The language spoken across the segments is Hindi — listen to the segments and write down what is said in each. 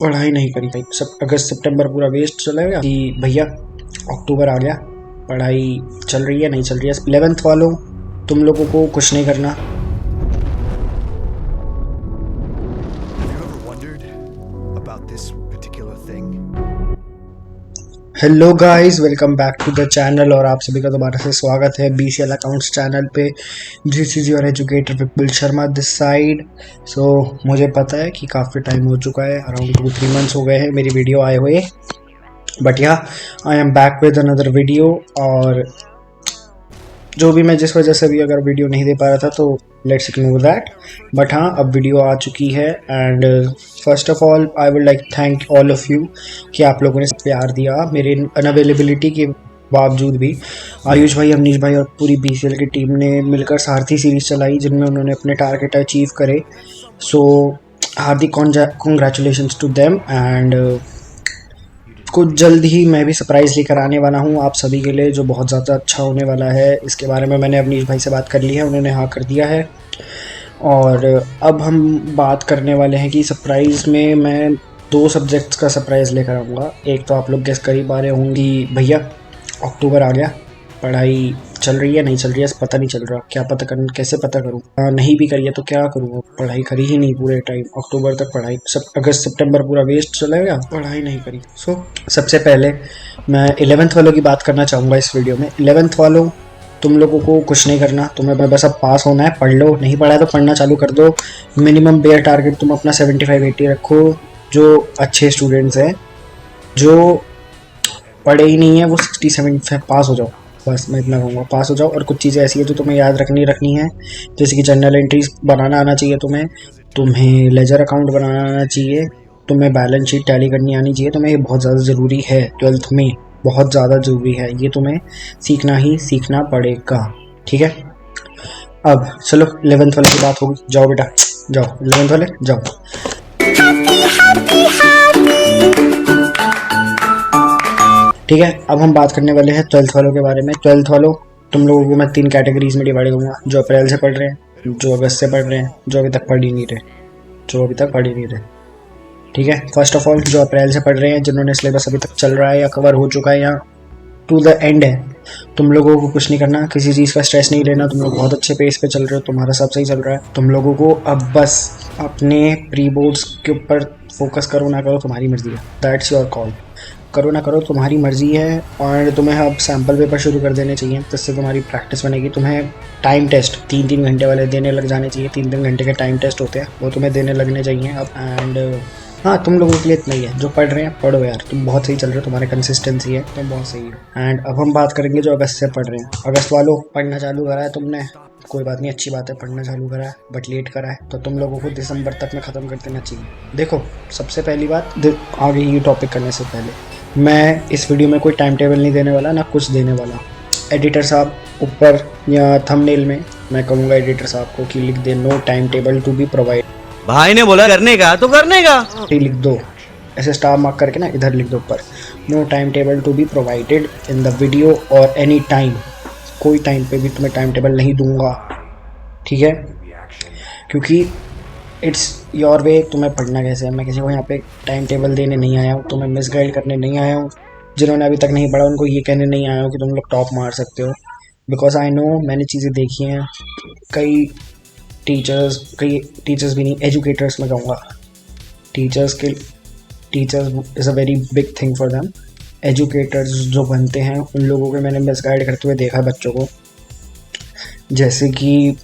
पढ़ाई नहीं करी भाई। सब अगस्त सितंबर पूरा वेस्ट चला गया कि भैया अक्टूबर आ गया, पढ़ाई चल रही है नहीं चल रही है। 11th वालों, तुम लोगों को कुछ नहीं करना। Have you ever wondered about this particular thing? Hello guys, welcome back to the channel और आप सभी का दोबारा से स्वागत है BCL अकाउंट्स चैनल पे। This is your educator Vipul Sharma this side. So मुझे पता है कि काफ़ी टाइम हो चुका है, अराउंड 2-3 मंथ्स हो गए हैं मेरी वीडियो आए हुए, बट या I am back with another video. और जो भी मैं जिस वजह से भी अगर वीडियो नहीं दे पा रहा था तो लेट्स इग्नोर दैट, बट हाँ अब वीडियो आ चुकी है। And first of all I would like thank all of you कि आप लोगों ने प्यार दिया मेरे अनअवेलेबिलिटी के बावजूद भी। आयुष भाई, अवनीश भाई और पूरी BCL की टीम ने मिलकर सारथी सीरीज चलाई जिनमें उन्होंने अपने टारगेट अचीव करे। सो हार्दिक कॉन्ग्रेचुलेशंस टू देम। एंड कुछ जल्द ही मैं भी सरप्राइज़ लेकर आने वाला हूँ आप सभी के लिए, जो बहुत ज़्यादा अच्छा होने वाला है। इसके बारे में मैंने अवनीश भाई से बात कर ली है, उन्होंने हाँ कर दिया है। और अब हम बात करने वाले हैं कि सरप्राइज़ में मैं 2 सब्जेक्ट्स का सरप्राइज़ लेकर आऊँगा। एक तो आप लोग गेस कर ही पा रहे होंगे, भैया अक्टूबर आ गया, पढ़ाई चल रही है नहीं चल रही है, पता नहीं चल रहा, क्या पता करूँ, कैसे पता करूँ। नहीं भी करिए तो क्या करूँ, पढ़ाई करी ही नहीं पूरे टाइम अक्टूबर तक। पढ़ाई सब अगस्त सितंबर पूरा वेस्ट चला गया, पढ़ाई नहीं करी। सो सबसे पहले मैं 11th वालों की बात करना चाहूँगा इस वीडियो में। 11th वालों, तुम लोगों को कुछ नहीं करना, तुम्हें बस अब पास होना है। पढ़ लो, नहीं पढ़ा है तो पढ़ना चालू कर दो। मिनिमम बेयर टारगेट तुम अपना 75-80 रखो। जो अच्छे स्टूडेंट्स हैं, जो पढ़े ही नहीं है, वो 60-70 पास हो जाओ। बस मैं इतना कहूँगा, पास हो जाओ। और कुछ चीज़ें ऐसी है जो तुम्हें याद रखनी है, जैसे कि जर्नल एंट्रीज बनाना आना चाहिए तुम्हें लेजर अकाउंट बनाना आना चाहिए, तुम्हें बैलेंस शीट टैली करनी आनी चाहिए। तुम्हें ये बहुत ज़्यादा ज़रूरी है, 12th में बहुत ज़्यादा ज़रूरी है, ये तुम्हें सीखना ही सीखना पड़ेगा, ठीक है। अब चलो 11th वाले की बात होगी, जाओ बेटा जाओ, 11th वाले जाओ। ठीक है, अब हम बात करने वाले हैं 12th वालों के बारे में। 12th वालों, तुम लोगों को मैं 3 कैटेगरीज में डिवाइड करूँगा। जो अप्रैल से पढ़ रहे हैं, जो अगस्त से पढ़ रहे हैं, जो अभी तक पढ़ ही नहीं रहे। ठीक है, फर्स्ट ऑफ ऑल जो अप्रैल से पढ़ रहे हैं, जिन्होंने सिलेबस अभी तक चल रहा है या कवर हो चुका है या टू द एंड है, तुम लोगों को कुछ नहीं करना, किसी चीज़ का स्ट्रेस नहीं लेना। तुम लोग बहुत अच्छे पेस पे चल रहे हो, तुम्हारा सब सही चल रहा है। तुम लोगों को अब बस अपने प्री बोर्ड्स के ऊपर फोकस करो, ना करो तुम्हारी मर्जी है, दैट्स योर कॉल। करो ना करो तुम्हारी मर्जी है। और तुम्हें अब सैम्पल पेपर शुरू कर देने चाहिए, जिससे तुम्हारी प्रैक्टिस बनेगी। तुम्हें टाइम टेस्ट 3-3 घंटे वाले देने लग जाने चाहिए। 3-3 घंटे के टाइम टेस्ट होते हैं, वो तुम्हें देने लगने चाहिए अब। एंड हाँ, तुम लोगों के लिए इतना ही है, जो पढ़ रहे हैं पढ़ो यार, तुम बहुत सही चल रहे हो, तुम्हारे कंसिस्टेंसी है, तुम बहुत सही हो। एंड अब हम बात करेंगे जो अगस्त से पढ़ रहे हैं। अगस्त वालों, पढ़ना चालू करा है तुमने, कोई बात नहीं, अच्छी बात है, पढ़ना चालू करा है, बट लेट करा है, तो तुम लोगों को दिसंबर तक में ख़त्म कर देना चाहिए। देखो, सबसे पहली बात, आगे ये टॉपिक करने से पहले मैं इस वीडियो में कोई टाइम टेबल नहीं देने वाला, ना कुछ देने वाला। एडिटर साहब ऊपर या थंबनेल में मैं कहूँगा एडिटर साहब को कि लिख दे, no time table to be provide. भाई ने बोला करने का तो करने का, लिख दो, ऐसे स्टार मार्क करके ना इधर लिख दो ऊपर, no time table to be provided in the video और एनी टाइम। कोई टाइम पे भी तुम्हें टाइम टेबल नहीं दूंगा, ठीक है, क्योंकि इट्स योर वे, तुम्हें पढ़ना कैसे है। मैं किसी को यहाँ पे टाइम टेबल देने नहीं आया हूँ, तुम्हें मिसगाइड करने नहीं आया हूँ। जिन्होंने अभी तक नहीं पढ़ा उनको ये कहने नहीं आया हूँ कि तुम लोग टॉप मार सकते हो, बिकॉज आई नो, मैंने चीज़ें देखी हैं। कई टीचर्स भी नहीं, एजुकेटर्स में कहूँगा, teachers is a very big thing for them. Educators जो बनते हैं उन लोगों को मैंने मिसगाइड करते हुए देखा बच्चों को। जैसे कि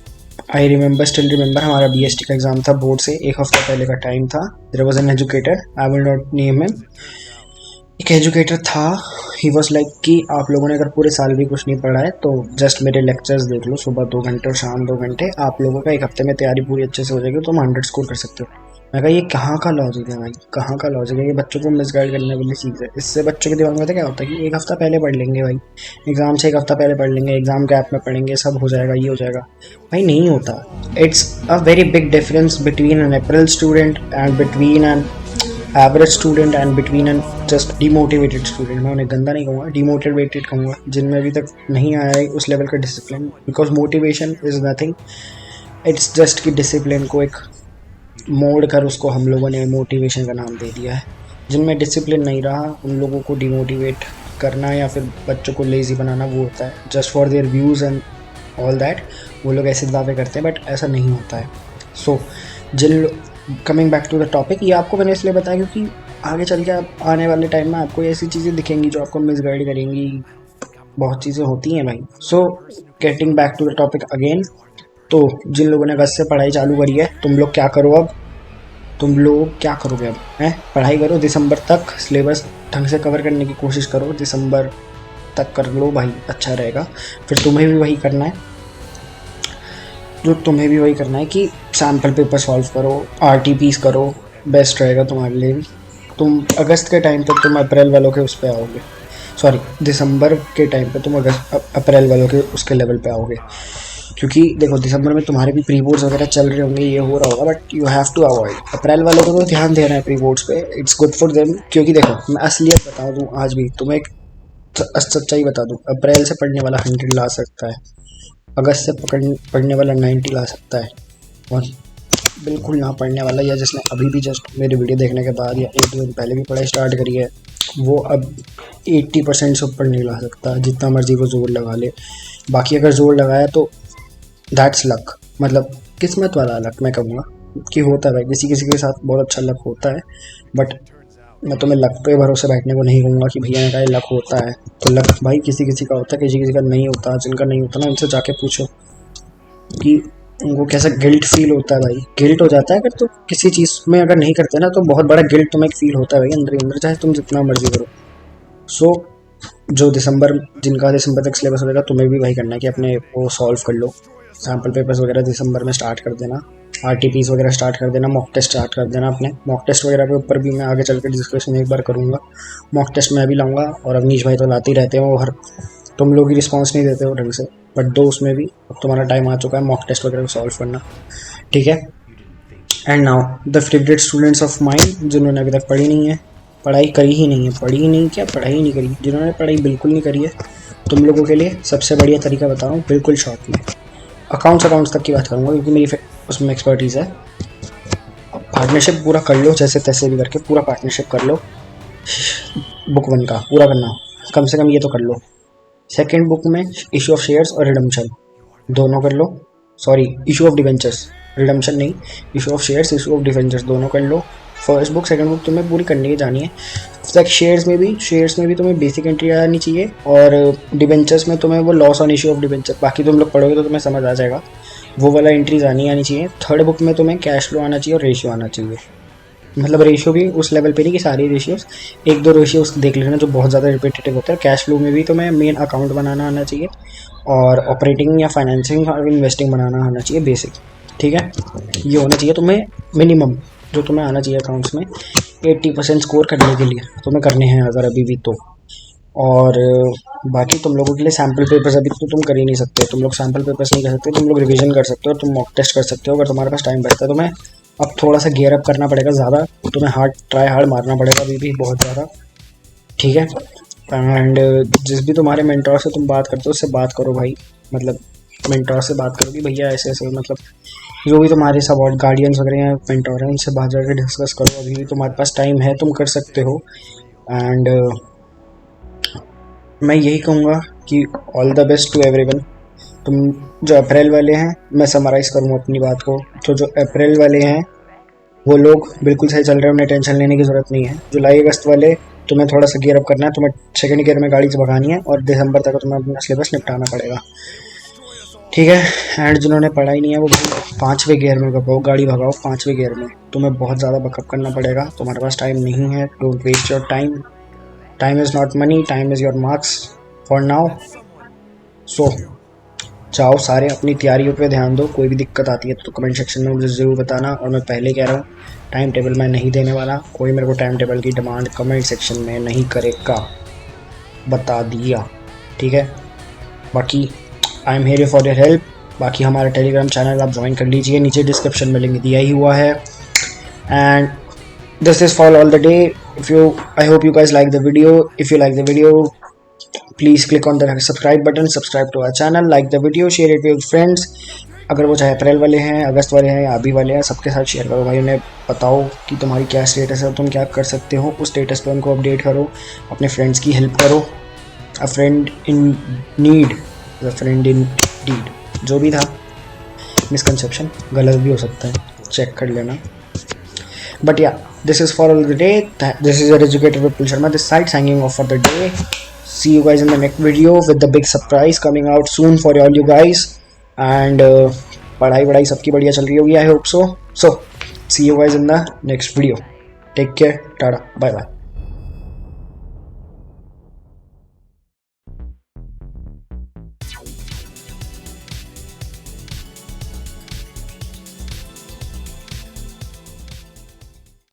आई स्टिल रिमेंबर, हमारा BST का एग्ज़ाम था बोर्ड से 1 हफ्ता पहले का टाइम था। There was an educator, I will not name him. एक एजुकेटर था, ही वॉज लाइक कि आप लोगों ने अगर पूरे साल भी कुछ नहीं पढ़ा है तो जस्ट मेरे लेक्चर्स देख लो, सुबह 2 घंटे और शाम 2 घंटे, आप लोगों का 1 हफ्ते में तैयारी पूरी अच्छे से हो जाएगी, तो तुम 100 स्कोर कर सकते हो। मैं कहा ये कहाँ का लॉजिक है भाई, कहाँ का लॉजिक है, ये बच्चों को मिसगाइड करने वाली चीज़ है। इससे बच्चों के दिमाग में पता क्या होता है कि 1 हफ्ता पहले पढ़ लेंगे भाई, एग्ज़ाम से 1 हफ्ता पहले पढ़ लेंगे, एग्ज़ाम गैप में पढ़ेंगे, सब हो जाएगा, ये हो जाएगा। भाई नहीं होता। It's a very big difference between an April student and between an average student and between an just demotivated student. मैं उन्हें गंदा नहीं कहूँगा, डिमोटिवेटेड कहूँगा, जिनमें अभी तक नहीं आया है उस लेवल का discipline. Because motivation is nothing, it's just कि डिसिप्लिन को एक मोड़ कर उसको हम लोगों ने मोटिवेशन का नाम दे दिया है। जिनमें डिसिप्लिन नहीं रहा उन लोगों को डिमोटिवेट करना या फिर बच्चों को लेज़ी बनाना वो होता है just for their views and all that. वो लोग ऐसे दावे करते हैं बट ऐसा नहीं होता है। So coming back to the topic, ये आपको मैंने इसलिए बताया क्योंकि आगे चल के आप आने वाले टाइम में आपको ऐसी चीज़ें दिखेंगी जो आपको मिसगाइड करेंगी। बहुत चीज़ें होती हैं भाई। So getting back to the topic again, तो जिन लोगों ने अगस्त से पढ़ाई चालू करी है तुम लोग क्या करो अब, तुम लोग क्या करोगे अब हैं? पढ़ाई करो, दिसंबर तक सिलेबस ढंग से कवर करने की कोशिश करो, दिसंबर तक कर लो भाई, अच्छा रहेगा। फिर तुम्हें भी वही करना है कि सैम्पल पेपर सॉल्व करो, RTPs करो, बेस्ट रहेगा तुम्हारे लिए भी। तुम अगस्त के टाइम तक तुम अप्रैल वालों के उस पर आओगे, सॉरी दिसंबर के टाइम पे तुम अप्रैल वालों के उसके लेवल पे आओगे। क्योंकि देखो दिसंबर में तुम्हारे भी प्री बोर्ड्स वगैरह चल रहे होंगे, ये हो रहा होगा, but you have to avoid. April वालों को तो ध्यान देना है प्री बोर्ड्स पे, इट्स गुड फॉर देम। क्योंकि देखो मैं असलियत बता दूँ, आज भी तुम्हें एक सच्चाई बता दूँ, अप्रैल से पढ़ने वाला 100 ला सकता है, अगस्त से पढ़ने वाला 90 ला सकता है, और बिल्कुल ना पढ़ने वाला या जिसने अभी भी जस्ट मेरी वीडियो देखने के बाद या 1 दिन पहले भी पढ़ाई स्टार्ट करी है वो अब 80% से ऊपर नहीं ला सकता, जितना मर्जी वो जोर लगा ले। बाकी अगर जोर लगाया तो दैट्स लक, मतलब किस्मत वाला लक मैं कहूँगा कि होता है भाई, किसी किसी के साथ बहुत अच्छा लक होता है। बट मैं तुम्हें लक पे भरोसे बैठने को नहीं कहूँगा कि भैया ने कहा लक होता है, तो लक भाई किसी किसी का होता है, किसी किसी का नहीं होता। जिनका नहीं होता ना उनसे जाके पूछो कि उनको कैसा गिल्ट फील होता है। भाई गिल्ट हो जाता है अगर तो किसी चीज़ में अगर नहीं करते ना, तो बहुत बड़ा गिल्ट तुम्हें फील होता है भाई अंदर ही अंदर, चाहे तुम जितना मर्जी करो। सो जो जिनका दिसंबर तक सिलेबस होगा तुम्हें भी वही करना है कि अपने वो सॉल्व कर लो, सैम्पल पेपर्स वगैरह दिसंबर में स्टार्ट कर देना, RTPs वगैरह स्टार्ट कर देना, मॉक टेस्ट स्टार्ट कर देना अपने। मॉक टेस्ट वगैरह के ऊपर भी मैं आगे चल कर डिस्कशन एक बार करूँगा। मॉक टेस्ट मैं भी लाऊंगा और अवनीश भाई तो लाते ही रहते हैं, वो हर तुम लोग ही रिस्पॉन्स नहीं देते हो ढंग से, बट दो उसमें भी अब तुम्हारा टाइम आ चुका है मॉक टेस्ट वगैरह को सॉल्व करना, ठीक है। And now the favourite students of mind, जिन्होंने अभी तक पढ़ी नहीं है, पढ़ाई करी ही नहीं है, पढ़ाई नहीं करी, जिन्होंने पढ़ाई बिल्कुल नहीं करी है, तुम लोगों के लिए सबसे बढ़िया तरीका बता रहा हूँ बिल्कुल शॉर्ट में। अकाउंट्स तक की बात करूँगा क्योंकि मेरी उसमें एक्सपर्टीज़ है। पार्टनरशिप पूरा कर लो, जैसे तैसे भी करके पूरा पार्टनरशिप कर लो। बुक 1 का पूरा करना, कम से कम ये तो कर लो। सेकेंड बुक में इशू ऑफ शेयर्स और रिडम्पशन दोनों कर लो, sorry issue of debentures, redemption नहीं, issue of shares, issue of debentures दोनों कर लो। फर्स्ट बुक सेकंड बुक तुम्हें पूरी करने की जानी है। लाइक शेयर्स में भी तुम्हें बेसिक एंट्री आनी चाहिए, और डिवेंचर्स में तुम्हें वो loss on issue of debenture, बाकी तुम लोग पढ़ोगे तो तुम्हें समझ आ जाएगा, वो वाला एंट्रीज आनी चाहिए। थर्ड बुक में तुम्हें कैश फ्लो आना चाहिए और रेशियो आना चाहिए, मतलब रेशियो भी उस लेवल पे नहीं कि सारी रेशियोज, 1-2 रेशियोज देख लेना जो बहुत ज़्यादा रिपीटेटिव होता है। कैश फ्लो में भी तुम्हें मेन अकाउंट बनाना आना चाहिए, और ऑपरेटिंग या फाइनेंसिंग और इन्वेस्टिंग बनाना आना चाहिए बेसिक, ठीक है। ये होना चाहिए तुम्हें मिनिमम, जो तुम्हें आना चाहिए अकाउंट्स में 80% स्कोर करने के लिए तुम्हें करने हैं अगर अभी भी तो। और बाकी तुम लोगों के लिए सैम्पल पेपर्स अभी तो तुम कर ही नहीं सकते, तुम लोग सैम्पल पेपर्स नहीं कर सकते, तुम लोग रिवीजन कर सकते हो, तुम मॉक टेस्ट कर सकते हो अगर तुम्हारे पास टाइम बचता है। तुम्हें अब थोड़ा सा गियर अप करना पड़ेगा, ज़्यादा तुम्हें ट्राई हार्ड मारना पड़ेगा अभी भी बहुत ज़्यादा, ठीक है। एंड जिस भी तुम्हारे मेंटोर से तुम बात करते हो उससे बात करो भाई, मतलब मेंटोर से बात करो कि भैया ऐसे ऐसे, मतलब जो भी तुम्हारे सब गार्डियंस वगैरह हैं मेंटोर हैं उनसे बात जाकर डिस्कस करो, अभी भी तुम्हारे पास टाइम है, तुम कर सकते हो। एंड मैं यही कहूँगा कि all the best to everyone. तुम जो अप्रैल वाले हैं, मैं समराइज़ करूँ अपनी बात को, तो जो अप्रैल वाले हैं वो लोग बिल्कुल सही चल रहे हैं, उन्हें टेंशन लेने की ज़रूरत नहीं है। जुलाई अगस्त वाले तुम्हें थोड़ा सा गियर अप करना है, तुम्हें सेकंड गियर में गाड़ी से भगानी है, और दिसंबर तक तुम्हें अपना सिलेबस निपटाना पड़ेगा, ठीक है। एंड जिन्होंने पढ़ाई नहीं है वो 5वें गियर में गाड़ी भगाओ, 5वें गियर में तुम्हें बहुत ज़्यादा बकअप करना पड़ेगा, तुम्हारे पास टाइम नहीं है। Don't waste your time, time is not money, time is your marks for now. So जाओ सारे अपनी तैयारियों पे ध्यान दो, कोई भी दिक्कत आती है तो कमेंट सेक्शन में मुझे ज़रूर बताना। और मैं पहले कह रहा हूँ टाइम टेबल मैं नहीं देने वाला, कोई मेरे को टाइम टेबल की डिमांड कमेंट सेक्शन में नहीं करेगा, बता दिया, ठीक है। बाकी I am here for your help. बाकी हमारा टेलीग्राम चैनल आप ज्वाइन कर लीजिए, नीचे डिस्क्रिप्शन में लिंक दिया ही हुआ है। And this is for all the day. I hope you guys like the video. If you like the video, please click on the subscribe button, subscribe to our channel, like the video, share it with your friends. अगर वो चाहे अप्रैल वाले हैं, अगस्त वाले हैं या अभी वाले हैं, सबके साथ शेयर करो भाई। उन्हें बताओ कि तुम्हारी क्या स्टेटस है, तुम क्या कर सकते हो, उस स्टेटस पे उनको अपडेट करो, अपने फ्रेंड्स की हेल्प करो। A friend in need, a friend in deed, जो भी था मिसकंसेप्शन, गलत भी हो सकता है, चेक कर लेना। But yeah, this is for all the day. This is your educator Vipul Sharma this side signing off for the day. See you guys in the next video with the big surprise coming out soon for all you guys. And पढ़ाई सबकी बढ़िया चल रही होगी, I hope so. So see you guys in the next video. Take care. Tada. Bye bye.